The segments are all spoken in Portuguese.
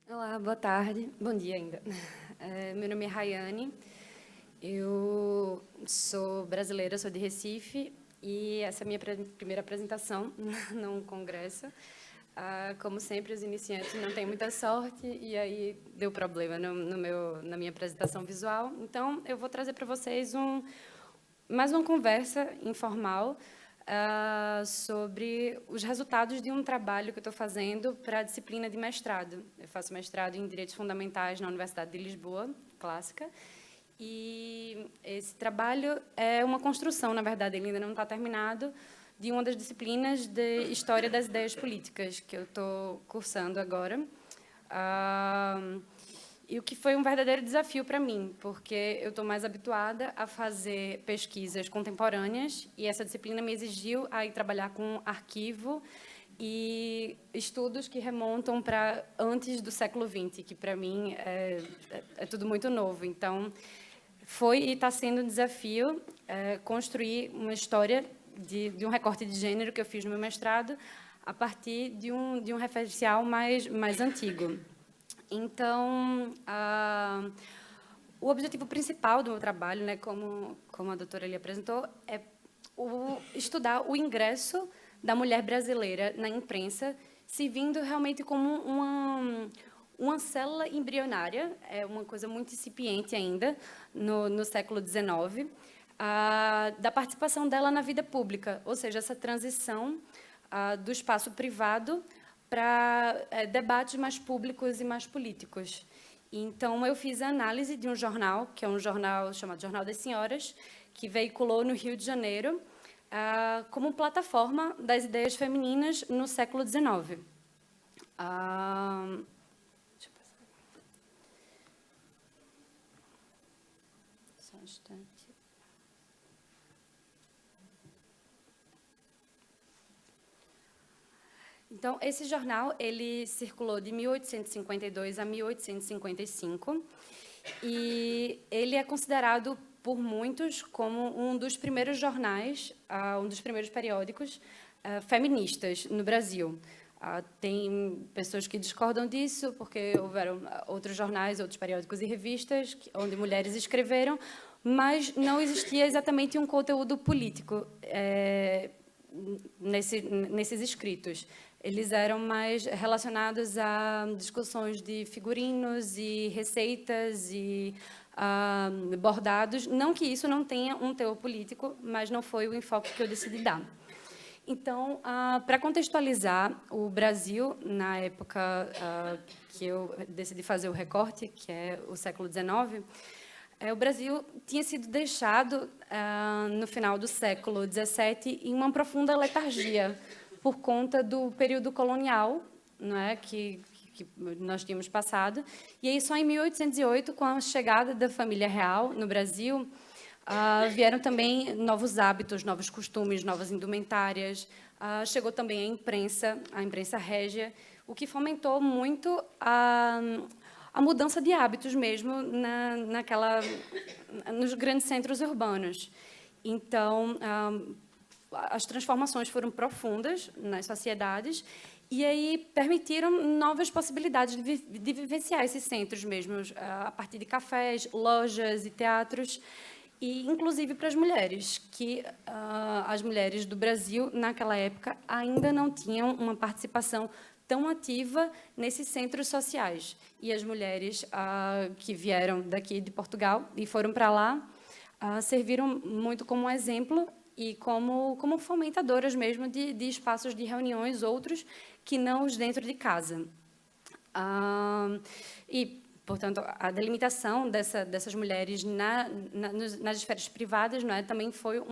Olá, boa tarde. Bom dia ainda. Meu nome é Rayane, eu sou brasileira, sou de Recife, e essa é a minha primeira apresentação num congresso. Como sempre, os iniciantes não têm muita sorte, e aí deu problema na minha apresentação visual. Então, eu vou trazer para vocês mais uma conversa informal sobre os resultados de um trabalho que eu estou fazendo para a disciplina de mestrado. Eu faço mestrado em Direitos Fundamentais na Universidade de Lisboa, clássica, e esse trabalho é uma construção, na verdade, ele ainda não está terminado, de uma das disciplinas de História das Ideias Políticas, que eu estou cursando agora. E o que foi um verdadeiro desafio para mim, porque eu estou mais habituada a fazer pesquisas contemporâneas e essa disciplina me exigiu a ir trabalhar com arquivo e estudos que remontam para antes do século XX, que para mim é tudo muito novo. Então, foi e está sendo um desafio construir uma história de um recorte de gênero que eu fiz no meu mestrado a partir de um referencial mais antigo. Então, o objetivo principal do meu trabalho, né, como a doutora ali apresentou, é estudar o ingresso da mulher brasileira na imprensa, se vindo realmente como uma célula embrionária, é uma coisa muito incipiente ainda, no século XIX, da participação dela na vida pública, ou seja, essa transição do espaço privado para debates mais públicos e mais políticos. Então, eu fiz a análise de um jornal, que é um jornal chamado Jornal das Senhoras, que veiculou no Rio de Janeiro como plataforma das ideias femininas no século XIX. Deixa eu passar. Só um instante. Então, esse jornal ele circulou de 1852 a 1855 e ele é considerado por muitos como um dos primeiros jornais, um dos primeiros periódicos feministas no Brasil. Tem pessoas que discordam disso, porque houveram outros jornais, outros periódicos e revistas onde mulheres escreveram, mas não existia exatamente um conteúdo político nesses escritos. Eles eram mais relacionados a discussões de figurinos e receitas e bordados. Não que isso não tenha um teor político, mas não foi o enfoque que eu decidi dar. Então, para contextualizar o Brasil, na época que eu decidi fazer o recorte, que é o século XIX, o Brasil tinha sido deixado, no final do século XVII, em uma profunda letargia, por conta do período colonial, não é, que nós tínhamos passado. E aí, só em 1808, com a chegada da família real no Brasil, vieram também novos hábitos, novos costumes, novas indumentárias. Chegou também a imprensa régia, o que fomentou muito a mudança de hábitos mesmo nos grandes centros urbanos. Então, as transformações foram profundas nas sociedades e aí permitiram novas possibilidades de vivenciar esses centros mesmo, a partir de cafés, lojas e teatros, e inclusive para as mulheres, que as mulheres do Brasil, naquela época, ainda não tinham uma participação tão ativa nesses centros sociais. E as mulheres que vieram daqui de Portugal e foram para lá serviram muito como exemplo e como fomentadoras mesmo de espaços de reuniões, outros que não os dentro de casa. E, portanto, a delimitação dessas mulheres nas esferas privadas, não é, também foi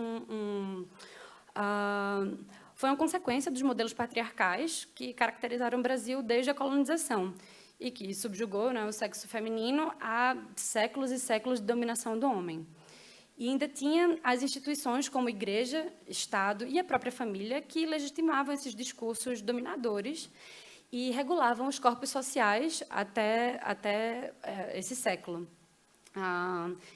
foi uma consequência dos modelos patriarcais que caracterizaram o Brasil desde a colonização e que subjugou, né, o sexo feminino a séculos e séculos de dominação do homem. E ainda tinha as instituições como igreja, Estado e a própria família que legitimavam esses discursos dominadores e regulavam os corpos sociais até esse século.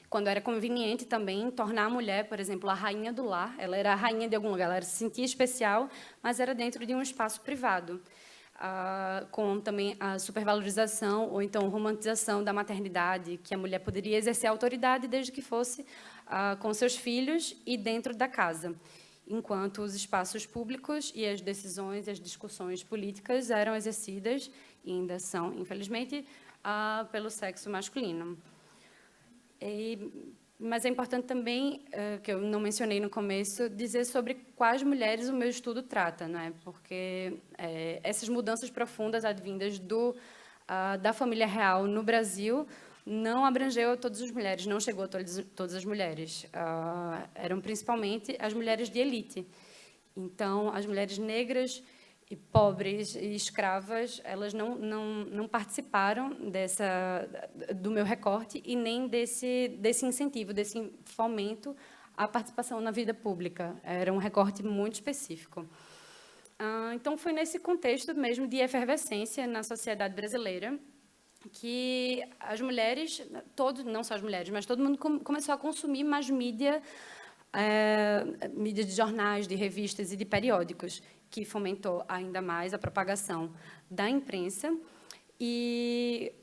Quando era conveniente também tornar a mulher, por exemplo, a rainha do lar. Ela era a rainha de algum lugar, ela se sentia especial, mas era dentro de um espaço privado. com também a supervalorização ou então romantização da maternidade, que a mulher poderia exercer autoridade desde que fosse com seus filhos e dentro da casa, enquanto os espaços públicos e as decisões e as discussões políticas eram exercidas, e ainda são, infelizmente, pelo sexo masculino. Mas é importante também, que eu não mencionei no começo, dizer sobre quais mulheres o meu estudo trata, não é? Porque essas mudanças profundas advindas da família real no Brasil não abrangeu a todas as mulheres, não chegou a todas as mulheres. Eram principalmente as mulheres de elite. Então, as mulheres negras e pobres e escravas, elas não participaram do meu recorte e nem desse incentivo, desse fomento à participação na vida pública. Era um recorte muito específico. Então, foi nesse contexto mesmo de efervescência na sociedade brasileira que as mulheres, não só as mulheres, mas todo mundo começou a consumir mais mídia de jornais, de revistas e de periódicos, que fomentou ainda mais a propagação da imprensa e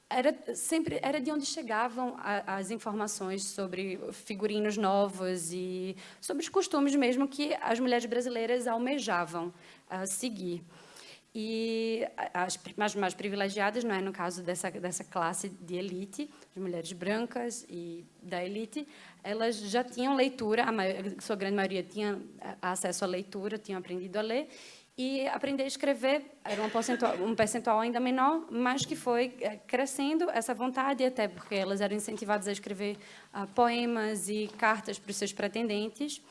era de onde chegavam as informações sobre figurinos novos e sobre os costumes mesmo que as mulheres brasileiras almejavam seguir. E as mais privilegiadas, não é, no caso dessa classe de elite, as mulheres brancas e da elite, elas já tinham leitura, a sua grande maioria tinha acesso à leitura, tinham aprendido a ler, e aprender a escrever era um percentual ainda menor, mas que foi crescendo essa vontade, até porque elas eram incentivadas a escrever poemas e cartas para os seus pretendentes.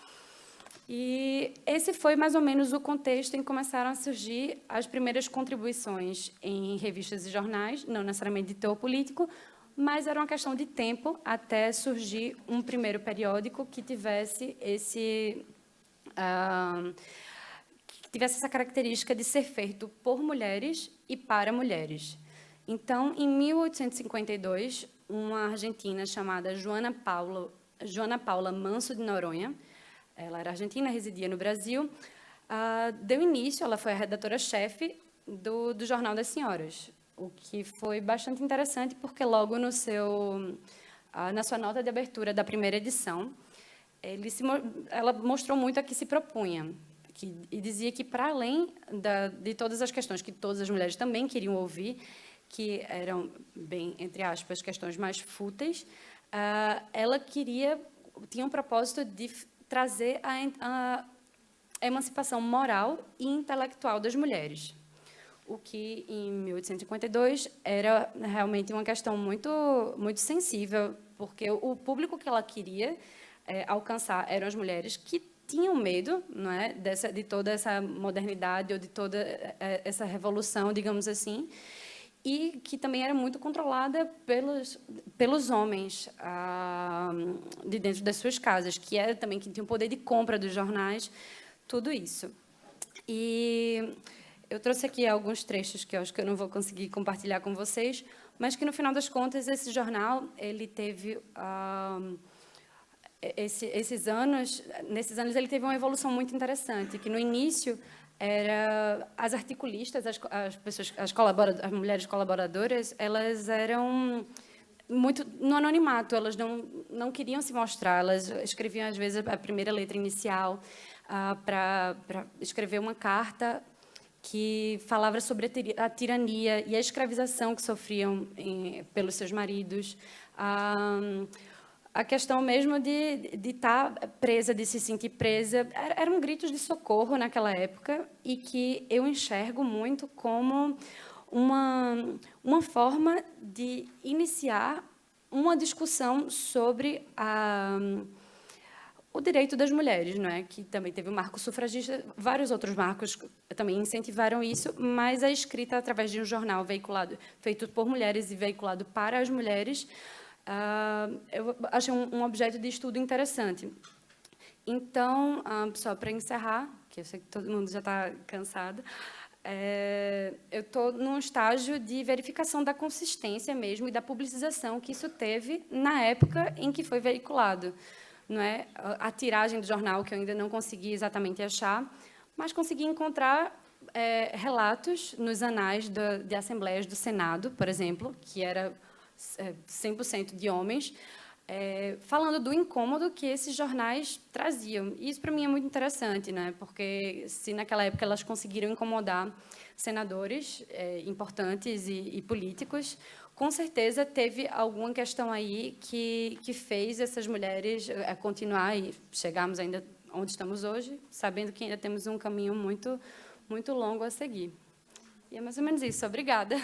E esse foi mais ou menos o contexto em que começaram a surgir as primeiras contribuições em revistas e jornais, não necessariamente de teor político, mas era uma questão de tempo até surgir um primeiro periódico que tivesse essa característica de ser feito por mulheres e para mulheres. Então, em 1852, uma argentina chamada Joana Paula Manso de Noronha, ela era argentina, residia no Brasil, deu início, ela foi a redatora-chefe do Jornal das Senhoras, o que foi bastante interessante, porque logo na sua nota de abertura da primeira edição, ela mostrou muito a que se propunha, e dizia que, para além de todas as questões que todas as mulheres também queriam ouvir, que eram, bem, entre aspas, questões mais fúteis, ela tinha um propósito de trazer a emancipação moral e intelectual das mulheres, o que, em 1852, era realmente uma questão muito, muito sensível, porque o público que ela queria alcançar eram as mulheres que tinham medo, não é, de toda essa modernidade ou de toda essa revolução, digamos assim, e que também era muito controlada pelos homens de dentro das suas casas, que tinham poder de compra dos jornais, tudo isso. E eu trouxe aqui alguns trechos que eu acho que eu não vou conseguir compartilhar com vocês, mas que, no final das contas, esse jornal ele teve nesses anos ele teve uma evolução muito interessante, que no início as articulistas, as mulheres colaboradoras, elas eram muito no anonimato, elas não queriam se mostrar, elas escreviam às vezes a primeira letra inicial para escrever uma carta que falava sobre a tirania e a escravização que sofriam pelos seus maridos, a questão mesmo de estar presa, de se sentir presa, eram gritos de socorro naquela época e que eu enxergo muito como uma forma de iniciar uma discussão sobre o direito das mulheres, não é? Que também teve o marco sufragista, vários outros marcos também incentivaram isso, mas a escrita através de um jornal feito por mulheres e veiculado para as mulheres, eu achei um objeto de estudo interessante. Então, só para encerrar, que eu sei que todo mundo já está cansado, eu estou num estágio de verificação da consistência mesmo e da publicização que isso teve na época em que foi veiculado. Não é? A tiragem do jornal, que eu ainda não consegui exatamente achar, mas consegui encontrar relatos nos anais de assembleias do Senado, por exemplo, que era 100% de homens, falando do incômodo que esses jornais traziam. E isso, para mim, é muito interessante, né? Porque se naquela época elas conseguiram incomodar senadores importantes e políticos, com certeza teve alguma questão aí que fez essas mulheres continuar e chegarmos ainda onde estamos hoje, sabendo que ainda temos um caminho muito, muito longo a seguir. E é mais ou menos isso. Obrigada.